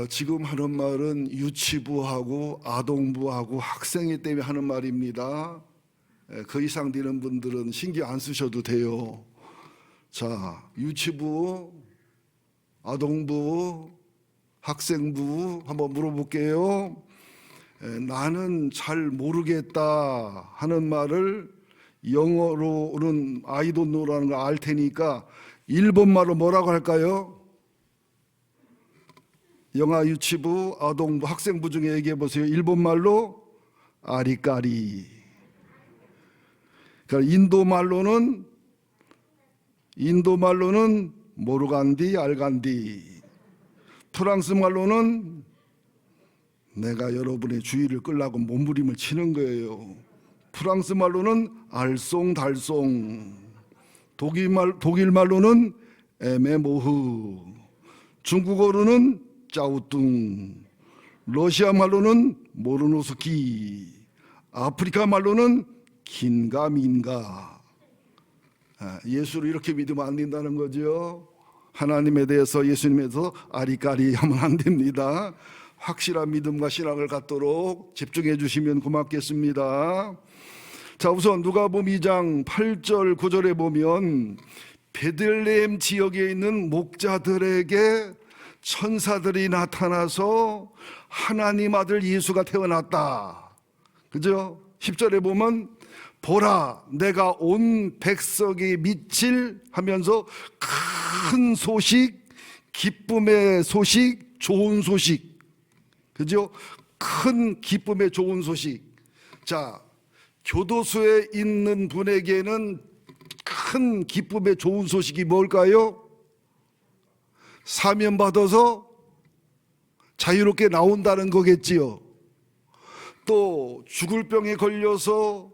지금 하는 말은 유치부하고 아동부하고 학생회 때문에 하는 말입니다. 그 이상 되는 분들은 신경 안 쓰셔도 돼요. 자, 유치부, 아동부, 학생부 한번 물어볼게요. 나는 잘 모르겠다 하는 말을 영어로는 I don't know라는 걸 알 테니까 일본말로 뭐라고 할까요? 영아 유치부, 아동부, 학생부 중에 얘기해 보세요. 일본말로 아리까리. 그러니까 인도말로는 모르간디, 알간디. 프랑스 말로는 내가 여러분의 주의를 끌라고 몸부림을 치는 거예요. 프랑스 말로는 알쏭달쏭. 독일 말로는 에메모흐. 중국어로는 짜우뚱. 러시아 말로는 모르노스키. 아프리카 말로는 긴가민가. 예수를 이렇게 믿으면 안 된다는 거죠. 하나님에 대해서, 예수님에 대해서 아리까리 하면 안 됩니다. 확실한 믿음과 신앙을 갖도록 집중해 주시면 고맙겠습니다. 자, 우선 누가복음 2장 8절 9절에 보면 베들레헴 지역에 있는 목자들에게 천사들이 나타나서 하나님 아들 예수가 태어났다. 그죠? 10절에 보면 보라, 내가 온 백성이 미칠 하면서 큰 소식, 기쁨의 소식, 좋은 소식. 그죠? 큰 기쁨의 좋은 소식. 자, 교도소에 있는 분에게는 큰 기쁨의 좋은 소식이 뭘까요? 사면받아서 자유롭게 나온다는 거겠지요. 또 죽을 병에 걸려서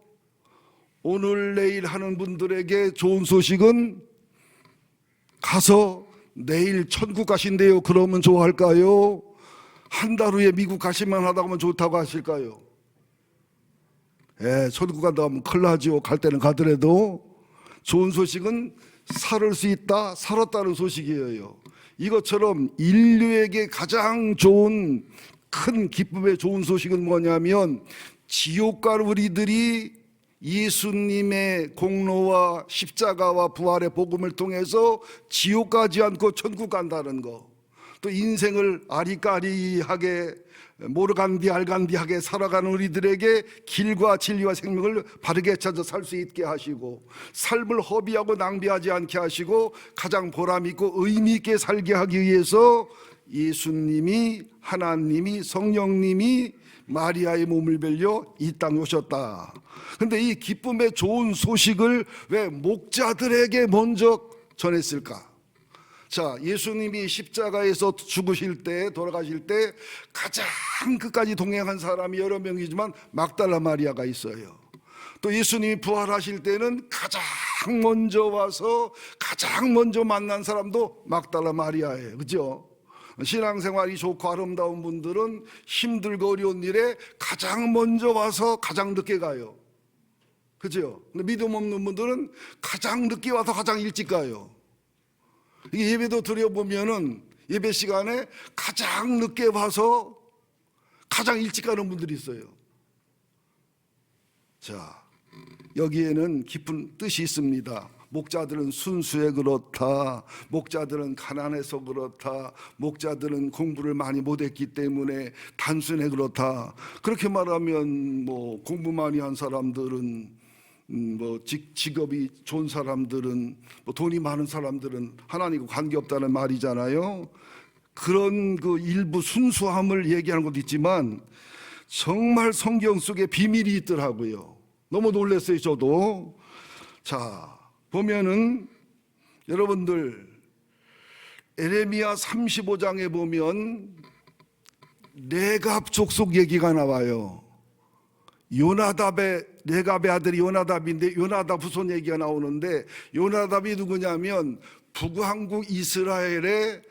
오늘 내일 하는 분들에게 좋은 소식은 가서 내일 천국 가신대요. 그러면 좋아할까요? 한 달 후에 미국 가실만 하다고 하면 좋다고 하실까요? 천국 간다 하면 큰일 나죠. 갈 때는 가더라도. 좋은 소식은 살을 수 있다, 살았다는 소식이에요. 이것처럼 인류에게 가장 좋은 큰 기쁨의 좋은 소식은 뭐냐면 지옥 갈 우리들이 예수님의 공로와 십자가와 부활의 복음을 통해서 지옥 가지 않고 천국 간다는 거. 또 인생을 아리까리하게 모르간디 알간디하게 살아가는 우리들에게 길과 진리와 생명을 바르게 찾아 살 수 있게 하시고, 삶을 허비하고 낭비하지 않게 하시고 가장 보람 있고 의미 있게 살게 하기 위해서 예수님이, 하나님이, 성령님이 마리아의 몸을 빌려 이 땅에 오셨다. 근데 이 기쁨의 좋은 소식을 왜 목자들에게 먼저 전했을까? 자, 예수님이 십자가에서 죽으실 때, 돌아가실 때 가장 끝까지 동행한 사람이 여러 명이지만 막달라 마리아가 있어요. 또 예수님이 부활하실 때는 가장 먼저 와서 가장 먼저 만난 사람도 막달라 마리아예요. 그죠? 신앙생활이 좋고 아름다운 분들은 힘들고 어려운 일에 가장 먼저 와서 가장 늦게 가요. 그죠? 근데 믿음 없는 분들은 가장 늦게 와서 가장 일찍 가요. 이게 예배도 드려보면은 예배 시간에 가장 늦게 와서 가장 일찍 가는 분들이 있어요. 자, 여기에는 깊은 뜻이 있습니다. 목자들은 순수해 그렇다. 목자들은 가난해서 그렇다. 목자들은 공부를 많이 못했기 때문에 단순해 그렇다. 그렇게 말하면 뭐 공부 많이 한 사람들은 뭐 직업이 좋은 사람들은 뭐 돈이 많은 사람들은 하나님과 관계없다는 말이잖아요. 그런 그 일부 순수함을 얘기하는 것도 있지만 정말 성경 속에 비밀이 있더라고요. 너무 놀랐어요, 저도. 자, 보면은 여러분들 에레미야 35장에 보면 레갑 족속 얘기가 나와요. 레갑의 아들이 요나답인데 요나답 후손 얘기가 나오는데, 요나답이 누구냐면 북왕국 이스라엘의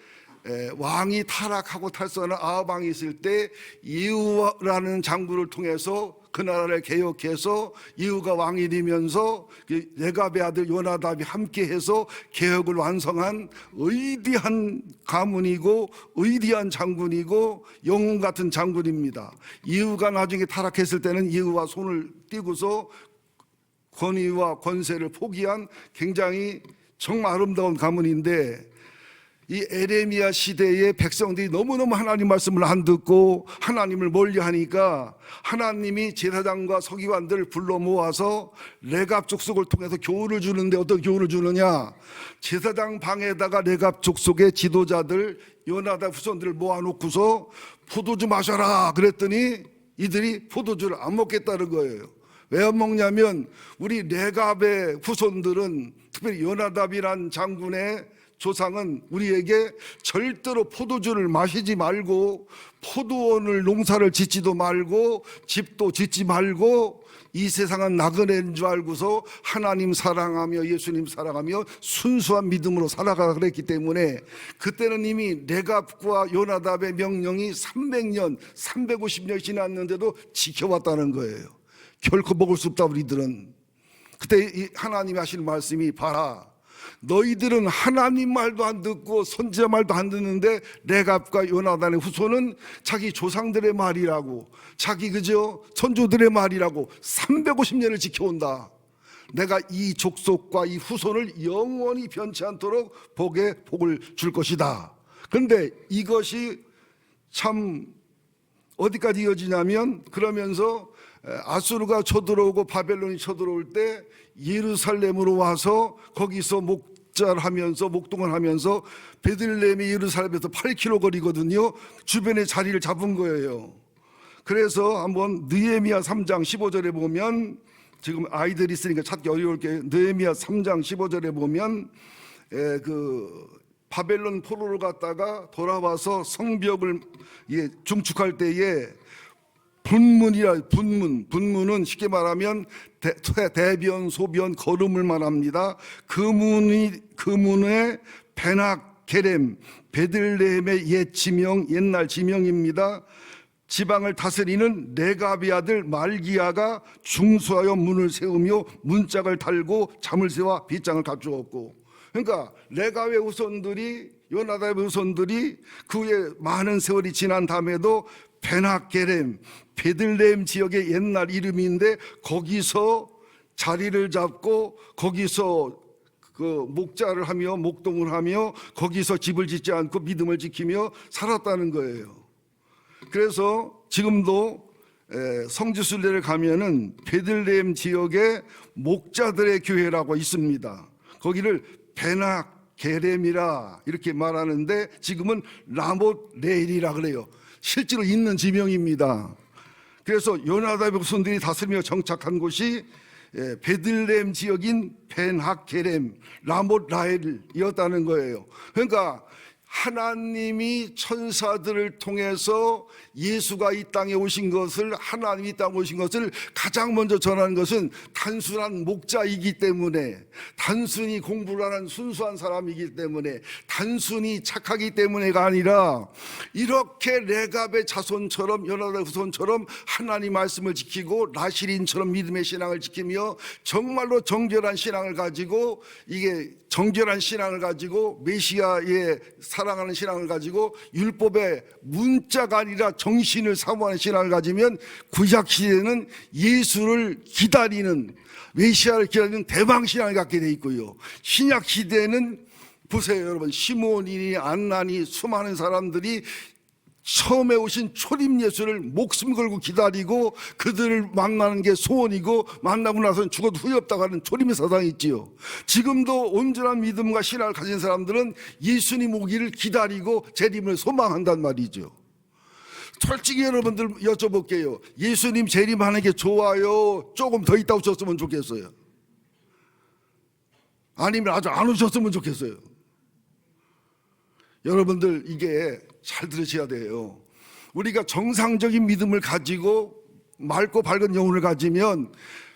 왕이 타락하고 탈선한 아합 왕이 있을 때 예후라는 장군을 통해서 그 나라를 개혁해서 예후가 왕이 되면서 레갑의 아들 요나답이 함께해서 개혁을 완성한 의디한 가문이고 의디한 장군이고 영웅 같은 장군입니다. 예후가 나중에 타락했을 때는 예후와 손을 띄고서 권위와 권세를 포기한 굉장히 정말 아름다운 가문인데, 이 에레미야 시대의 백성들이 너무너무 하나님 말씀을 안 듣고 하나님을 멀리하니까 하나님이 제사장과 서기관들을 불러 모아서 레갑 족속을 통해서 교훈을 주는데, 어떤 교훈을 주느냐, 제사장 방에다가 레갑 족속의 지도자들 요나답 후손들을 모아놓고서 포도주 마셔라 그랬더니 이들이 포도주를 안 먹겠다는 거예요. 왜 안 먹냐면 우리 레갑의 후손들은, 특별히 요나답이란 장군의 조상은 우리에게 절대로 포도주를 마시지 말고 포도원을 농사를 짓지도 말고 집도 짓지 말고 이 세상은 나그네인 줄 알고서 하나님 사랑하며 예수님 사랑하며 순수한 믿음으로 살아가라 그랬기 때문에 그때는 이미 레갑과 요나답의 명령이 300년 350년 지났는데도 지켜왔다는 거예요. 결코 먹을 수 없다. 우리들은 그때 하나님이 하시는 말씀이, 봐라, 너희들은 하나님 말도 안 듣고 선지자 말도 안 듣는데 레갑과 요나단의 후손은 자기 조상들의 말이라고, 자기 선조들의 말이라고 350년을 지켜온다. 내가 이 족속과 이 후손을 영원히 변치 않도록 복을 줄 것이다. 그런데 이것이 참 어디까지 이어지냐면, 그러면서 아수르가 쳐들어오고 바벨론이 쳐들어올 때 예루살렘으로 와서 거기서 목동을 하면서 베들레헴이 예루살렘에서 8km 거리거든요. 주변에 자리를 잡은 거예요. 그래서 한번 느헤미야 3장 15절에 보면, 지금 아이들이 있으니까 찾기 어려울 게, 느헤미야 3장 15절에 보면 바벨론 포로로 갔다가 돌아와서 성벽을 중축할 때에 분문은 쉽게 말하면 대변, 소변, 거름을 말합니다. 그 문에 베낙게렘, 베들레헴의 옛날 지명입니다. 지방을 다스리는 레갑의 아들 말기야가 중수하여 문을 세우며 문짝을 달고 자물쇠와 빗장을 갖추었고, 그러니까 레갑의 후손들이, 요나답의 후손들이 그 후에 많은 세월이 지난 다음에도 베낙게렘, 베들레헴 지역의 옛날 이름인데 거기서 자리를 잡고 거기서 목자를 하며 목동을 하며 거기서 집을 짓지 않고 믿음을 지키며 살았다는 거예요. 그래서 지금도 성지순례를 가면은 베들레헴 지역에 목자들의 교회라고 있습니다. 거기를 베낙게렘이라 이렇게 말하는데 지금은 라못 레일이라 그래요. 실제로 있는 지명입니다. 그래서 요나답의 후손들이 다스리며 정착한 곳이 베들레헴 지역인 베낙게렘, 라못 라헬이었다는 거예요. 그러니까 하나님이 천사들을 통해서 예수가 이 땅에 오신 것을, 하나님이 이 땅에 오신 것을 가장 먼저 전하는 것은 단순한 목자이기 때문에, 단순히 공부를 하는 순수한 사람이기 때문에, 단순히 착하기 때문에가 아니라 이렇게 레갑의 자손처럼, 요나답의 후손처럼 하나님 말씀을 지키고 라실인처럼 믿음의 신앙을 지키며 정말로 정결한 신앙을 가지고, 이게 정결한 신앙을 가지고 메시아의 사랑하는 신앙을 가지고 율법의 문자가 아니라 정신을 사모하는 신앙을 가지면 구약 시대는 예수를 기다리는, 메시아를 기다리는 대방 신앙을 갖게 돼 있고요. 신약 시대는 보세요 여러분, 시몬이니 안나니 수많은 사람들이 처음에 오신 초림 예수를 목숨 걸고 기다리고 그들을 만나는 게 소원이고, 만나고 나서는 죽어도 후회 없다고 하는 초림의 사상이 있지요. 지금도 온전한 믿음과 신앙을 가진 사람들은 예수님 오기를 기다리고 재림을 소망한단 말이죠. 솔직히 여러분들 여쭤볼게요. 예수님 재림하는 게 좋아요, 조금 더 있다 오셨으면 좋겠어요? 아니면 아주 안 오셨으면 좋겠어요? 여러분들 이게 잘 들으셔야 돼요. 우리가 정상적인 믿음을 가지고 맑고 밝은 영혼을 가지면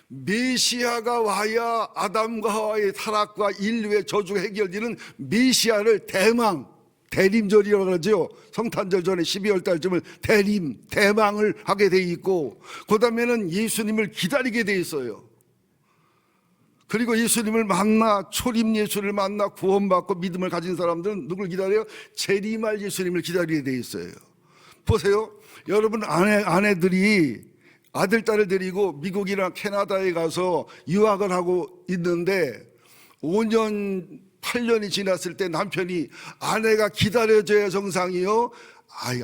메시아가 와야 아담과 하와의 타락과 인류의 저주가 해결되는 메시아를 대망, 대림절이라고 그러죠. 성탄절 전에 12월 달쯤을 대망을 하게 돼 있고, 그 다음에는 예수님을 기다리게 돼 있어요. 그리고 예수님을 만나, 초림 예수를 만나 구원받고 믿음을 가진 사람들은 누굴 기다려요? 재림할 예수님을 기다리게 돼 있어요. 보세요. 여러분 아내들이 아들, 딸을 데리고 미국이나 캐나다에 가서 유학을 하고 있는데 5년, 8년이 지났을 때 남편이 아내가 기다려줘야 정상이요.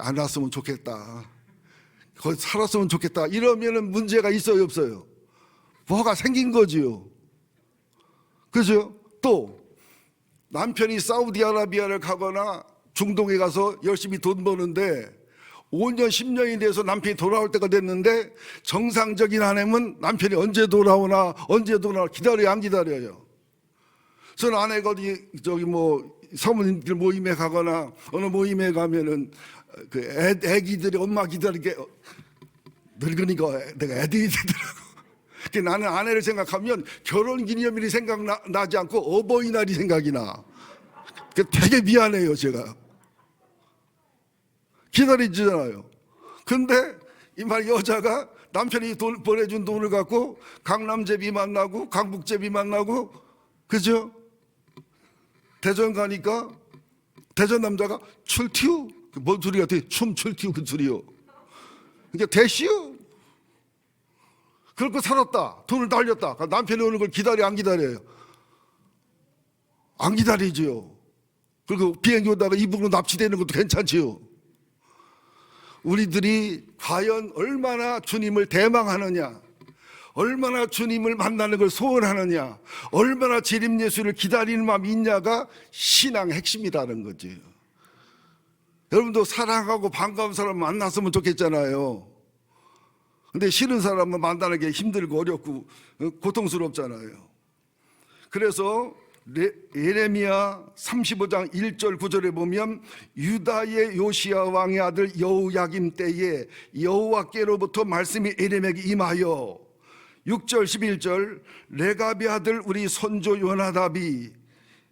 안 왔으면 좋겠다. 거기 살았으면 좋겠다. 이러면은 문제가 있어요, 없어요? 뭐가 생긴 거지요. 그죠? 또 남편이 사우디아라비아를 가거나 중동에 가서 열심히 돈 버는데 5년, 10년이 돼서 남편이 돌아올 때가 됐는데 정상적인 아내면 남편이 언제 돌아오나 기다려요, 안 기다려요? 저는 아내가 어디 사모님들 모임에 가거나 어느 모임에 가면은 그 애기들이 엄마 기다리게 늙으니까 내가 애들이 되더라고. 나는 아내를 생각하면 결혼기념일이 생각나지 않고 어버이날이 생각이 나. 되게 미안해요, 제가. 기다리잖아요. 근데 이 말 여자가 남편이 보내준 돈을 갖고 강남제비 만나고 강북제비 만나고, 그죠? 대전 가니까 대전 남자가 출티우? 뭔 소리 같아? 춤 출티우 그 소리요. 그러니까 대시우? 그렇게 살았다. 돈을 날렸다. 남편이 오는 걸 기다려, 안 기다려요? 안 기다리지요. 그리고 비행기 오다가 이북으로 납치되는 것도 괜찮지요. 우리들이 과연 얼마나 주님을 대망하느냐, 얼마나 주님을 만나는 걸 소원하느냐, 얼마나 재림 예수를 기다리는 마음이 있냐가 신앙의 핵심이라는 거지. 여러분도 사랑하고 반가운 사람 만났으면 좋겠잖아요. 근데 싫은 사람은 만나는 게 힘들고 어렵고 고통스럽잖아요. 그래서 예레미야 35장 1절 9절에 보면 유다의 요시야 왕의 아들 여호야김 때에 여호와께로부터 말씀이 예레미야에게 임하여 6절 11절 레갑의 아들 우리 손조 요나답이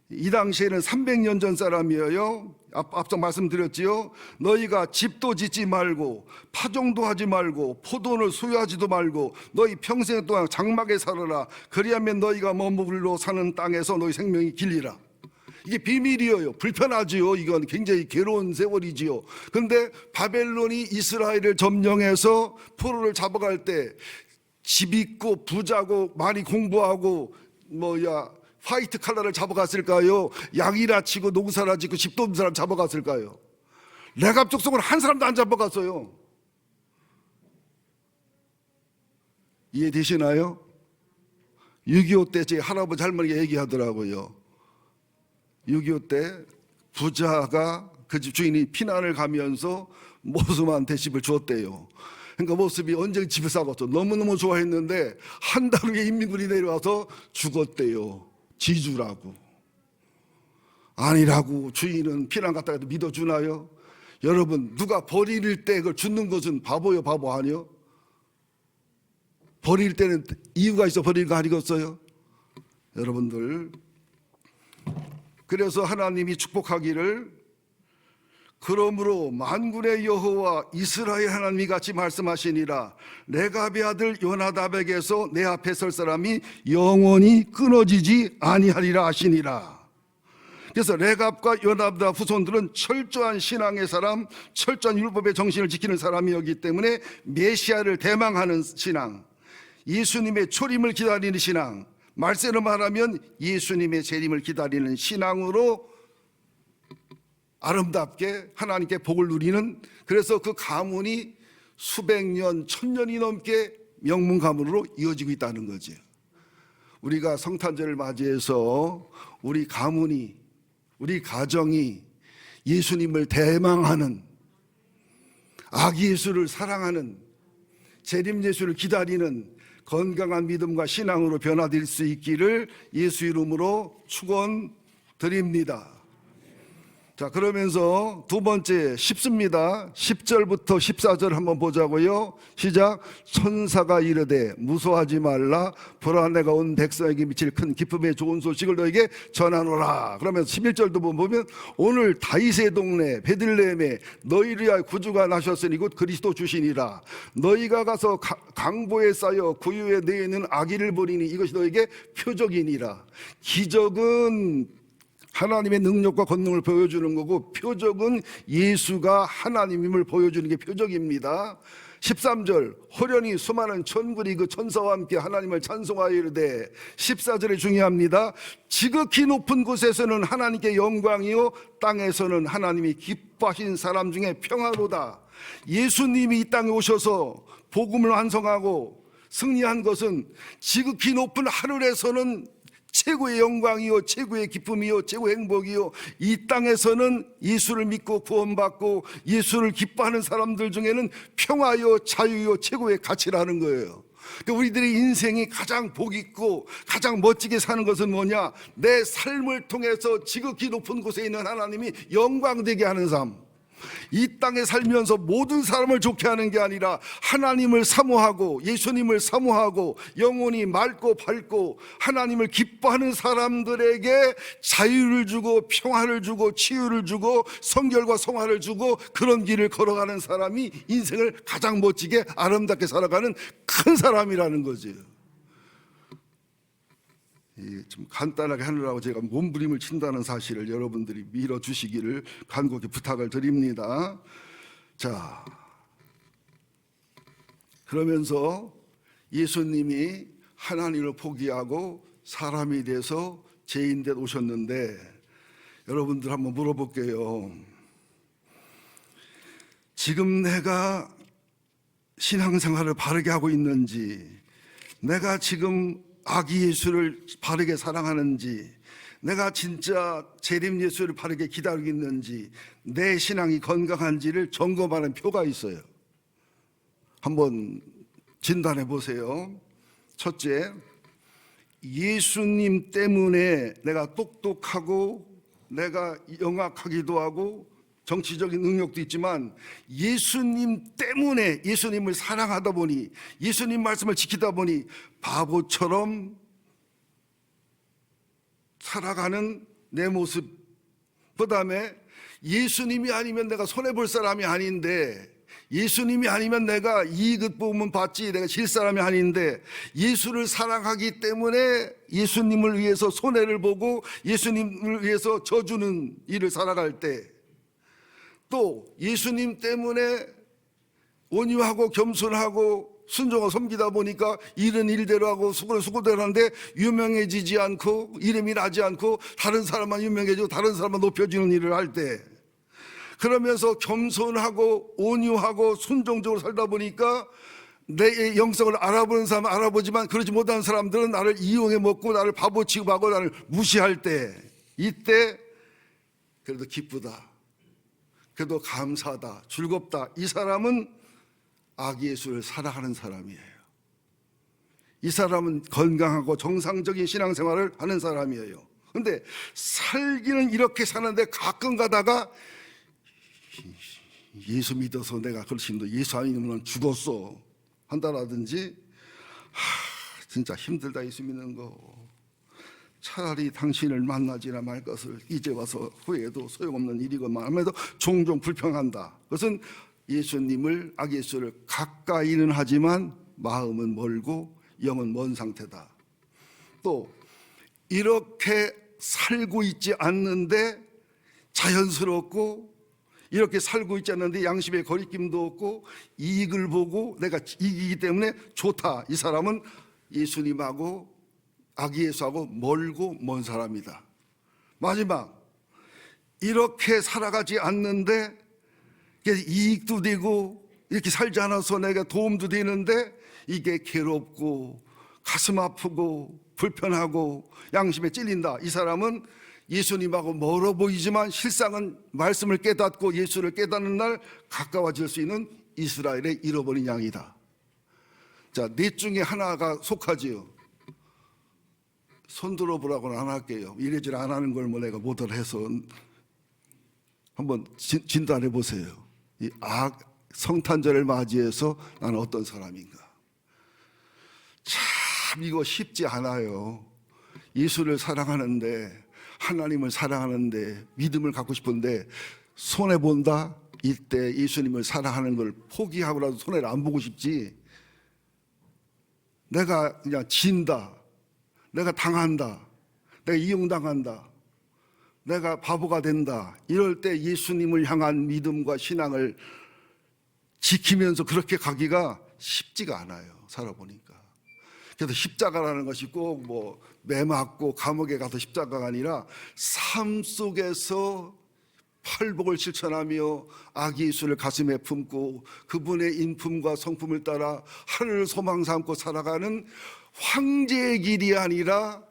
이 당시에는 300년 전 사람이에요. 앞서 말씀드렸지요. 너희가 집도 짓지 말고 파종도 하지 말고 포도를 소유하지도 말고 너희 평생 동안 장막에 살아라. 그리하면 너희가 머물러 사는 땅에서 너희 생명이 길리라. 이게 비밀이에요. 불편하지요. 이건 굉장히 괴로운 세월이지요. 그런데 바벨론이 이스라엘을 점령해서 포로를 잡아갈 때 집 있고 부자고 많이 공부하고 화이트 칼라를 잡아갔을까요? 양이나 치고 농사나 짓고 집도 없는 사람 잡아갔을까요? 레갑 족속은 한 사람도 안 잡아갔어요. 이해되시나요? 6.25 때 제 할아버지 할머니가 얘기하더라고요. 6.25 때 부자가 그 집 주인이 피난을 가면서 모습한테 집을 주었대요. 그러니까 모습이 언제 집을 싸갔어. 너무너무 좋아했는데 한 달 후에 인민군이 내려와서 죽었대요. 지주라고. 아니라고. 주인은 피난 갔다 가도 믿어주나요? 여러분, 누가 버릴 때 그걸 죽는 것은 바보요, 바보 아니요? 버릴 때는 이유가 있어 버릴 거 아니겠어요? 여러분들, 그래서 하나님이 축복하기를 그러므로 만군의 여호와 이스라엘 하나님이 같이 말씀하시니라. 레갑의 아들 요나답에게서 내 앞에 설 사람이 영원히 끊어지지 아니하리라 하시니라. 그래서 레갑과 요나답 후손들은 철저한 신앙의 사람, 철저한 율법의 정신을 지키는 사람이었기 때문에 메시아를 대망하는 신앙, 예수님의 초림을 기다리는 신앙, 말세로 말하면 예수님의 재림을 기다리는 신앙으로 아름답게 하나님께 복을 누리는, 그래서 그 가문이 수백 년, 1000년이 넘게 명문 가문으로 이어지고 있다는 거죠. 우리가 성탄절을 맞이해서 우리 가문이, 우리 가정이 예수님을 대망하는, 아기 예수를 사랑하는, 재림 예수를 기다리는 건강한 믿음과 신앙으로 변화될 수 있기를 예수 이름으로 축원드립니다. 자, 그러면서 두 번째 쉽습니다. 10절부터 14절 한번 보자고요. 시작. 천사가 이르되 무서워하지 말라. 보라, 내가 온 백성에게 미칠 큰 기쁨의 좋은 소식을 너에게 전하노라. 그러면서 11절도 보면 오늘 다윗의 동네 베들레헴에 너희를 위하여 구주가 나셨으니 곧 그리스도 주시니라. 너희가 가서 강보에 쌓여 구유에 내어 있는 아기를 보리니 이것이 너에게 표적이니라. 기적은 하나님의 능력과 권능을 보여주는 거고, 표적은 예수가 하나님임을 보여주는 게 표적입니다. 13절, 호련히 수많은 천군이 그 천사와 함께 하나님을 찬송하여 이르되, 14절에 중요합니다. 지극히 높은 곳에서는 하나님께 영광이요 땅에서는 하나님이 기뻐하신 사람 중에 평화로다. 예수님이 이 땅에 오셔서 복음을 완성하고 승리한 것은 지극히 높은 하늘에서는 최고의 영광이요 최고의 기쁨이요 최고의 행복이요, 이 땅에서는 예수를 믿고 구원받고 예수를 기뻐하는 사람들 중에는 평화요 자유요 최고의 가치라는 거예요. 그러니까 우리들의 인생이 가장 복 있고 가장 멋지게 사는 것은 뭐냐? 내 삶을 통해서 지극히 높은 곳에 있는 하나님이 영광되게 하는 삶. 이 땅에 살면서 모든 사람을 좋게 하는 게 아니라 하나님을 사모하고 예수님을 사모하고 영혼이 맑고 밝고 하나님을 기뻐하는 사람들에게 자유를 주고 평화를 주고 치유를 주고 성결과 성화를 주고, 그런 길을 걸어가는 사람이 인생을 가장 멋지게 아름답게 살아가는 큰 사람이라는 거지. 좀 간단하게 하느라고 제가 몸부림을 친다는 사실을 여러분들이 밀어주시기를 간곡히 부탁을 드립니다. 자, 그러면서 예수님이 하나님을 포기하고 사람이 돼서 죄인 돼 오셨는데, 여러분들 한번 물어볼게요. 지금 내가 신앙생활을 바르게 하고 있는지, 내가 지금 아기 예수를 바르게 사랑하는지, 내가 진짜 재림 예수를 바르게 기다리고 있는지, 내 신앙이 건강한지를 점검하는 표가 있어요. 한번 진단해 보세요. 첫째, 예수님 때문에 내가 똑똑하고 내가 영악하기도 하고 정치적인 능력도 있지만, 예수님 때문에 예수님을 사랑하다 보니, 예수님 말씀을 지키다 보니 바보처럼 살아가는 내 모습, 그 다음에 예수님이 아니면 내가 손해볼 사람이 아닌데, 예수님이 아니면 내가 이익 보면 받지 내가 질 사람이 아닌데, 예수를 사랑하기 때문에 예수님을 위해서 손해를 보고 예수님을 위해서 져주는 일을 살아갈 때, 또 예수님 때문에 온유하고 겸손하고 순종하고 섬기다 보니까 일은 일대로 하고 수고는 수고대로 하는데 유명해지지 않고 이름이 나지 않고 다른 사람만 유명해지고 다른 사람만 높여지는 일을 할 때, 그러면서 겸손하고 온유하고 순종적으로 살다 보니까 내 영성을 알아보는 사람은 알아보지만 그러지 못하는 사람들은 나를 이용해 먹고 나를 바보 취급하고 나를 무시할 때, 이때 그래도 기쁘다, 그래도 감사하다, 즐겁다, 이 사람은 아기 예수를 사랑하는 사람이에요. 이 사람은 건강하고 정상적인 신앙생활을 하는 사람이에요. 그런데 살기는 이렇게 사는데 가끔 가다가 예수 믿어서 내가 그렇습니다, 예수 아니면 죽었어 한다라든지, 진짜 힘들다 예수 믿는 거, 차라리 당신을 만나지나 말 것을 이제 와서 후회해도 소용없는 일이건만 하면서 종종 불평한다. 그것은 예수님을, 아기 예수를 가까이는 하지만 마음은 멀고 영은 먼 상태다. 또 이렇게 살고 있지 않는데 자연스럽고, 이렇게 살고 있지 않는데 양심의 거리낌도 없고 이익을 보고 내가 이기기 때문에 좋다, 이 사람은 예수님하고 아기 예수하고 멀고 먼 사람이다. 마지막, 이렇게 살아가지 않는데 이익도 되고 이렇게 살지 않아서 내가 도움도 되는데 이게 괴롭고 가슴 아프고 불편하고 양심에 찔린다, 이 사람은 예수님하고 멀어 보이지만 실상은 말씀을 깨닫고 예수를 깨닫는 날 가까워질 수 있는 이스라엘의 잃어버린 양이다. 자, 넷 중에 하나가 속하지요. 손 들어보라고는 안 할게요. 이래저래 안 하는 걸 뭐 내가 못을 해서. 한번 진단해 보세요. 이 성탄절을 맞이해서 나는 어떤 사람인가? 참 이거 쉽지 않아요. 예수를 사랑하는데, 하나님을 사랑하는데, 믿음을 갖고 싶은데 손해 본다? 이때 예수님을 사랑하는 걸 포기하고라도 손해를 안 보고 싶지. 내가 그냥 진다, 내가 당한다, 내가 이용당한다, 내가 바보가 된다, 이럴 때 예수님을 향한 믿음과 신앙을 지키면서 그렇게 가기가 쉽지가 않아요. 살아보니까. 그래서 십자가라는 것이 꼭 뭐 매 맞고 감옥에 가서 십자가가 아니라 삶 속에서 팔복을 실천하며 아기 예수를 가슴에 품고 그분의 인품과 성품을 따라 하늘을 소망 삼고 살아가는 황제의 길이 아니라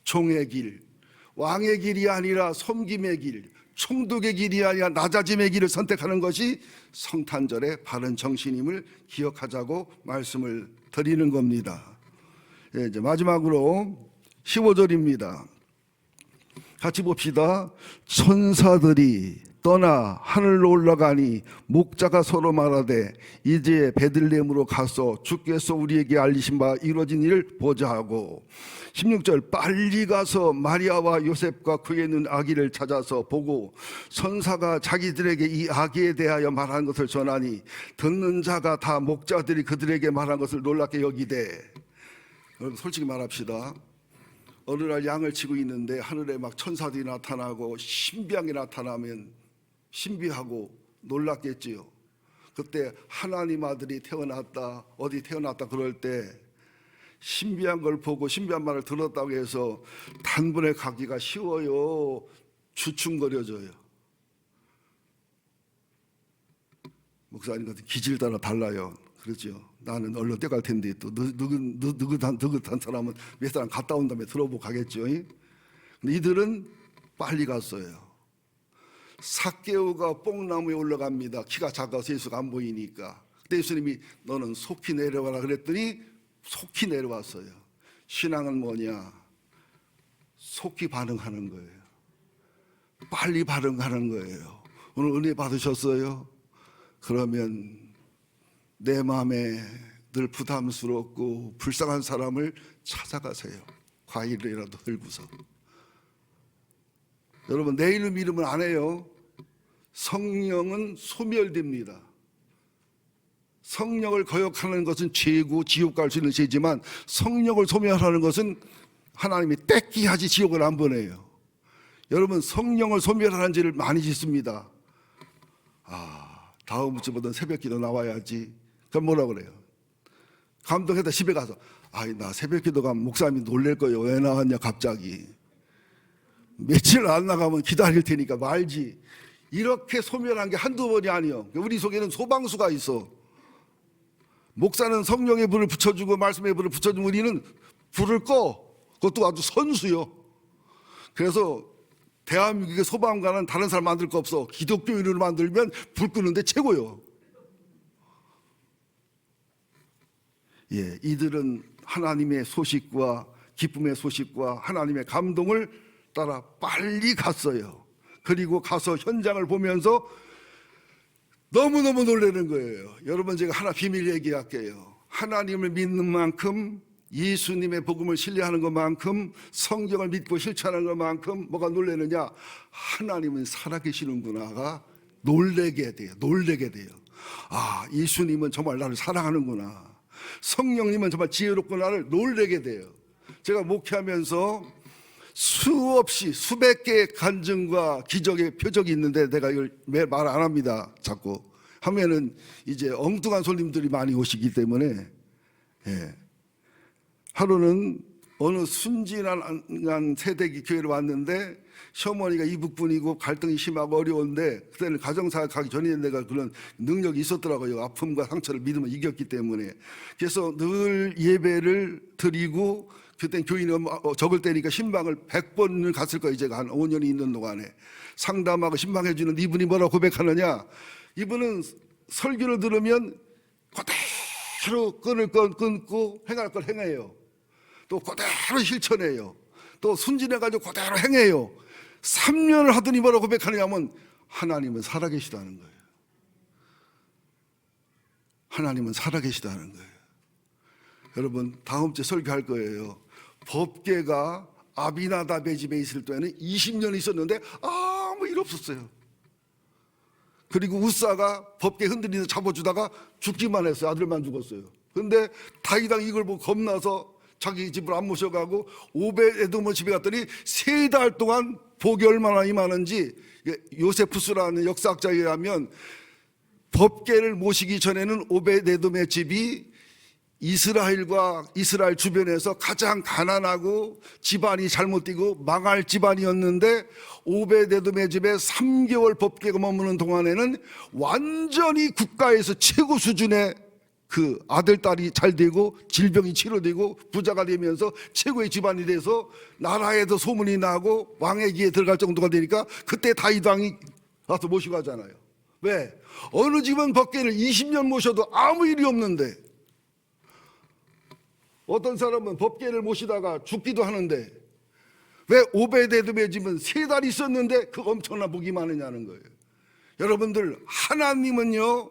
종의 길, 왕의 길이 아니라 섬김의 길, 총독의 길이 아니라 낮아짐의 길을 선택하는 것이 성탄절의 바른 정신임을 기억하자고 말씀을 드리는 겁니다. 이제 마지막으로 15절입니다. 같이 봅시다. 천사들이 떠나 하늘로 올라가니 목자가 서로 말하되 이제 베들레헴으로 가서 주께서 우리에게 알리신 바 이루어진 일을 보자 하고, 16절 빨리 가서 마리아와 요셉과 그에 있는 아기를 찾아서 보고 천사가 자기들에게 이 아기에 대하여 말한 것을 전하니 듣는 자가 다 목자들이 그들에게 말한 것을 놀랍게 여기되. 여러분 솔직히 말합시다. 어느 날 양을 치고 있는데 하늘에 막 천사들이 나타나고 신비한 게 나타나면 신비하고 놀랐겠지요. 그때 하나님 아들이 태어났다, 어디 태어났다 그럴 때 신비한 걸 보고 신비한 말을 들었다고 해서 단번에 가기가 쉬워요? 주춤거려져요? 목사님 같은 기질 따라 달라요. 그렇죠. 나는 얼른 떼갈 텐데 또 느긋한 사람은 몇 사람 갔다 온 다음에 들어보고 가겠죠. 근데 이들은 빨리 갔어요. 삭개오가 뽕나무에 올라갑니다. 키가 작아서 예수가 안 보이니까. 그때 예수님이 너는 속히 내려와라 그랬더니 속히 내려왔어요. 신앙은 뭐냐? 속히 반응하는 거예요. 빨리 반응하는 거예요. 오늘 은혜 받으셨어요? 그러면 내 마음에 늘 부담스럽고 불쌍한 사람을 찾아가세요. 과일이라도 들고서. 여러분 내일을 믿으면 안 해요. 성령은 소멸됩니다. 성령을 거역하는 것은 죄고 지옥 갈 수 있는 죄지만 성령을 소멸하는 것은 하나님이 떼끼하지 지옥을 안 보내요. 여러분 성령을 소멸하는 죄를 많이 짓습니다. 다음 주보다 새벽기도 나와야지. 그럼 뭐라 그래요? 감동해다 집에 가서 나 새벽기도 가면 목사님이 놀랄 거예요. 왜 나왔냐 갑자기. 며칠 안 나가면 기다릴 테니까 말지. 이렇게 소멸한 게 한두 번이 아니요. 우리 속에는 소방수가 있어. 목사는 성령의 불을 붙여주고 말씀의 불을 붙여주면 우리는 불을 꺼. 그것도 아주 선수요. 그래서 대한민국의 소방관은 다른 사람 만들 거 없어. 기독교인으로 만들면 불 끄는데 최고요. 이들은 하나님의 소식과 기쁨의 소식과 하나님의 감동을 따라 빨리 갔어요. 그리고 가서 현장을 보면서 너무너무 놀라는 거예요. 여러분 제가 하나 비밀 얘기할게요. 하나님을 믿는 만큼 예수님의 복음을 신뢰하는 것만큼 성경을 믿고 실천하는 것만큼 뭐가 놀라느냐? 하나님은 살아계시는구나가 놀라게 돼요. 놀라게 돼요. 예수님은 정말 나를 사랑하는구나. 성령님은 정말 지혜롭구나를 놀라게 돼요. 제가 목회하면서 수없이 수백 개의 간증과 기적의 표적이 있는데 내가 이걸 말 안 합니다. 자꾸 하면은 이제 엉뚱한 손님들이 많이 오시기 때문에. 하루는 어느 순진한 세대기 교회로 왔는데 시어머니가 이북분이고 갈등이 심하고 어려운데 그때는 가정사역 하기 전에 내가 그런 능력이 있었더라고요. 아픔과 상처를 믿으면 이겼기 때문에. 그래서 늘 예배를 드리고 그때는 교인이 적을 때니까 신방을 100번을 갔을 거예요. 제가 한 5년이 있는 동안에. 상담하고 신방해주는 이분이 뭐라고 고백하느냐? 이분은 설교를 들으면 그대로 끊을 건 끊고 행할 걸 행해요. 또 그대로 실천해요. 또 순진해가지고 그대로 행해요. 3년을 하더니 뭐라고 고백하느냐면 하나님은 살아계시다는 거예요. 하나님은 살아계시다는 거예요. 여러분, 다음 주에 설교할 거예요. 법궤가 아비나답의 집에 있을 때는 20년 있었는데 아무 일 없었어요. 그리고 우사가 법궤 흔들리는 잡아주다가 죽기만 했어요. 아들만 죽었어요. 근데 다윗왕 이걸 보고 겁나서 자기 집으로 안 모셔가고 오벳에돔 집에 갔더니 3달 동안 복이 얼마나 임하는지, 요세푸스라는 역사학자에 의하면 법궤를 모시기 전에는 오벳에돔의 집이 이스라엘 주변에서 가장 가난하고 집안이 잘못되고 망할 집안이었는데, 오벳에돔의 집에 3개월 법궤가 머무는 동안에는 완전히 국가에서 최고 수준의 그 아들, 딸이 잘 되고 질병이 치료되고 부자가 되면서 최고의 집안이 돼서 나라에도 소문이 나고 왕의 귀에 들어갈 정도가 되니까 그때 다윗 왕이 가서 모시고 가잖아요. 왜? 어느 집은 법궤를 20년 모셔도 아무 일이 없는데, 어떤 사람은 법궤를 모시다가 죽기도 하는데, 왜 오벳에돔의 집은 3달 있었는데 그 엄청난 복이 많으냐는 거예요. 여러분들, 하나님은요,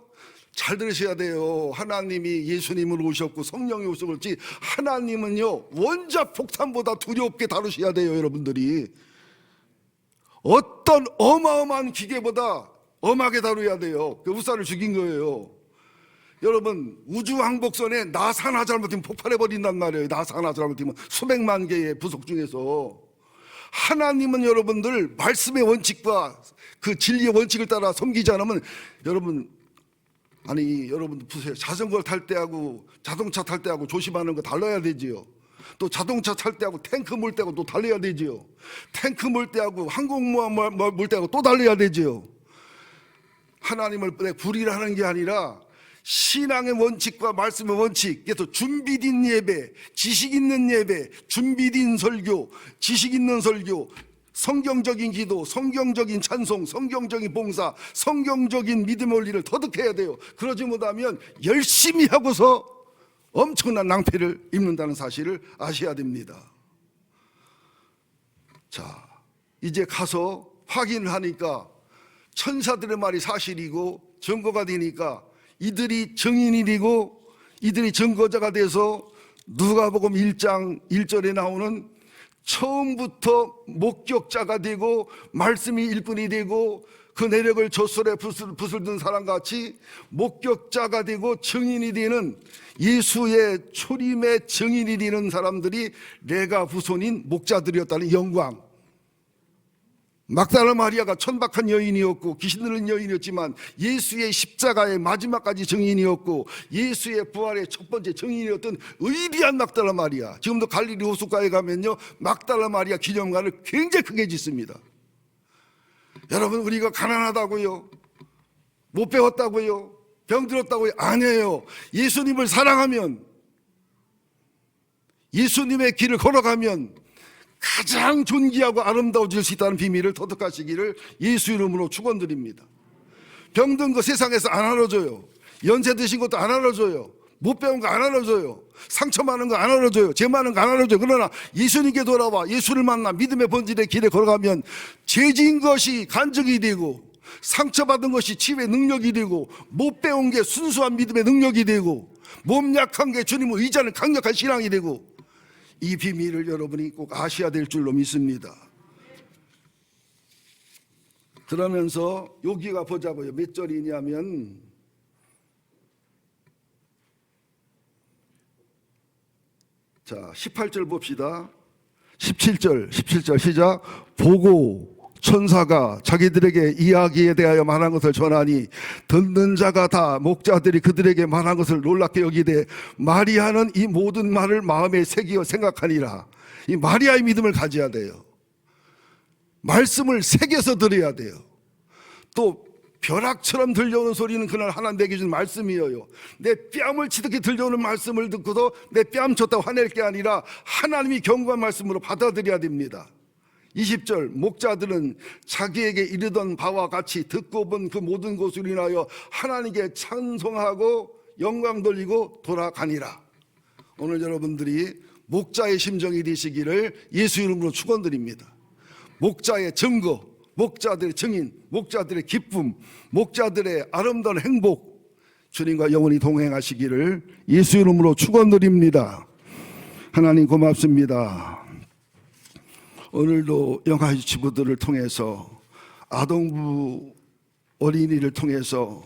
잘 들으셔야 돼요. 하나님이 예수님을 오셨고 성령이 오셨을지, 하나님은요 원자 폭탄보다 두렵게 다루셔야 돼요. 여러분들이 어떤 어마어마한 기계보다 엄하게 다루어야 돼요. 그 우사를 죽인 거예요. 여러분, 우주왕복선에 나사 하나 잘못하면 폭발해버린단 말이에요. 나사 하나 잘못하면 수백만 개의 부속 중에서. 하나님은 여러분들 말씀의 원칙과 그 진리의 원칙을 따라 섬기지 않으면, 여러분 보세요. 자전거를 탈 때하고 자동차 탈 때하고 조심하는 거 달라야 되지요. 또 자동차 탈 때하고 탱크 몰 때하고 또 달라야 되지요. 탱크 몰 때하고 항공모함 몰 때하고 또 달라야 되지요. 하나님을 불의하는 게 아니라 신앙의 원칙과 말씀의 원칙, 그래서 준비된 예배, 지식 있는 예배, 준비된 설교, 지식 있는 설교, 성경적인 기도, 성경적인 찬송, 성경적인 봉사, 성경적인 믿음의 원리를 터득해야 돼요. 그러지 못하면 열심히 하고서 엄청난 낭패를 입는다는 사실을 아셔야 됩니다. 자, 이제 가서 확인을 하니까 천사들의 말이 사실이고 증거가 되니까 이들이 증인이 되고 이들이 증거자가 돼서 누가복음 1장 1절에 나오는 처음부터 목격자가 되고 말씀이 일꾼이 되고 그 내력을 젖솔에 붓을 든 사람같이 목격자가 되고 증인이 되는, 예수의 초림의 증인이 되는 사람들이 레가 후손인 목자들이었다는 영광. 막달라 마리아가 천박한 여인이었고 귀신 들린 여인이었지만 예수의 십자가의 마지막까지 증인이었고 예수의 부활의 첫 번째 증인이었던 의리한 막달라 마리아. 지금도 갈릴리 호숫가에 가면요, 막달라 마리아 기념관을 굉장히 크게 짓습니다. 여러분, 우리가 가난하다고요? 못 배웠다고요? 병들었다고요? 아니에요. 예수님을 사랑하면, 예수님의 길을 걸어가면 가장 존귀하고 아름다워질 수 있다는 비밀을 터득하시기를 예수 이름으로 축원드립니다. 병든 거 세상에서 안 알아줘요. 연세 드신 것도 안 알아줘요. 못 배운 거 안 알아줘요. 상처 많은 거 안 알아줘요. 죄 많은 거 안 알아줘요. 그러나 예수님께 돌아와 예수를 만나 믿음의 본질의 길에 걸어가면 죄진 것이 간증이 되고, 상처받은 것이 치유의 능력이 되고, 못 배운 게 순수한 믿음의 능력이 되고, 몸 약한 게 주님을 의지하는 강력한 신앙이 되고, 이 비밀을 여러분이 꼭 아셔야 될 줄로 믿습니다. 그러면서 여기가 보자고요. 몇 절이냐면 자, 18절 봅시다. 17절 시작. 보고 천사가 자기들에게 이야기에 대하여 말한 것을 전하니 듣는 자가 다 목자들이 그들에게 말한 것을 놀랍게 여기되 마리아는 이 모든 말을 마음에 새기어 생각하니라. 이 마리아의 믿음을 가져야 돼요. 말씀을 새겨서 들어야 돼요. 또 벼락처럼 들려오는 소리는 그날 하나님 내게 준 말씀이에요. 내 뺨을 치듯이 들려오는 말씀을 듣고도 내 뺨 쳤다고 화낼 게 아니라 하나님이 경고한 말씀으로 받아들여야 됩니다. 20절 목자들은 자기에게 이르던 바와 같이 듣고 본 그 모든 것을 인하여 하나님께 찬송하고 영광 돌리고 돌아가니라. 오늘 여러분들이 목자의 심정이 되시기를 예수 이름으로 축원드립니다. 목자의 증거, 목자들의 증인, 목자들의 기쁨, 목자들의 아름다운 행복, 주님과 영원히 동행하시기를 예수 이름으로 축원드립니다. 하나님 고맙습니다. 오늘도 영아유치부들을 통해서, 아동부 어린이를 통해서,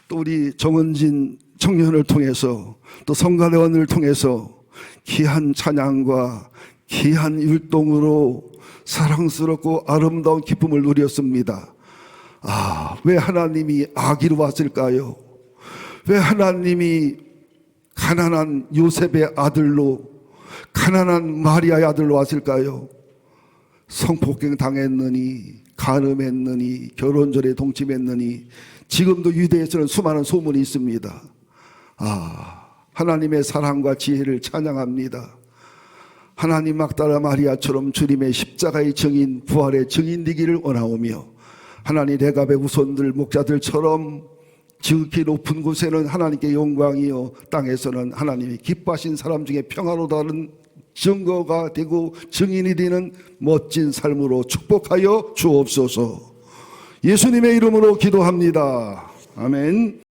또 우리 정은진 청년을 통해서, 또 성가대원을 통해서 귀한 찬양과 귀한 율동으로 사랑스럽고 아름다운 기쁨을 누렸습니다. 왜 하나님이 아기로 왔을까요? 왜 하나님이 가난한 요셉의 아들로, 가난한 마리아의 아들로 왔을까요? 성폭행 당했느니, 간음했느니, 결혼전에 동침했느니, 지금도 유대에서는 수많은 소문이 있습니다. 하나님의 사랑과 지혜를 찬양합니다. 하나님 막달라 마리아처럼 주님의 십자가의 증인, 부활의 증인 되기를 원하오며, 하나님 레갑의 후손들 목자들처럼 지극히 높은 곳에는 하나님께 영광이요, 땅에서는 하나님이 기뻐하신 사람 중에 평화로다는 증거가 되고 증인이 되는 멋진 삶으로 축복하여 주옵소서. 예수님의 이름으로 기도합니다. 아멘.